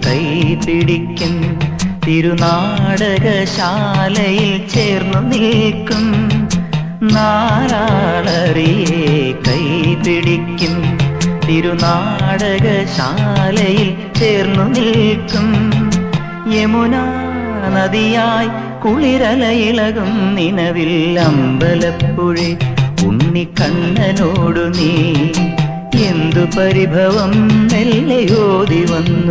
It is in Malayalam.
കൈപിടിക്കും, തിരുനാടകശാലയിൽ ചേർന്നു നിൽക്കും. നാലാളറിയെ കൈപിടിക്കും, തിരുനാടകശാലയിൽ ചേർന്നു നിൽക്കും. യമുനാ നദിയായി കുളിരലയിളകും നിനവിൽ അമ്പലപ്പുഴേ, ഉണ്ണിക്കണ്ണനോടു നീ എന്തു പരിഭവം മെല്ലെ ഓതി വന്നു.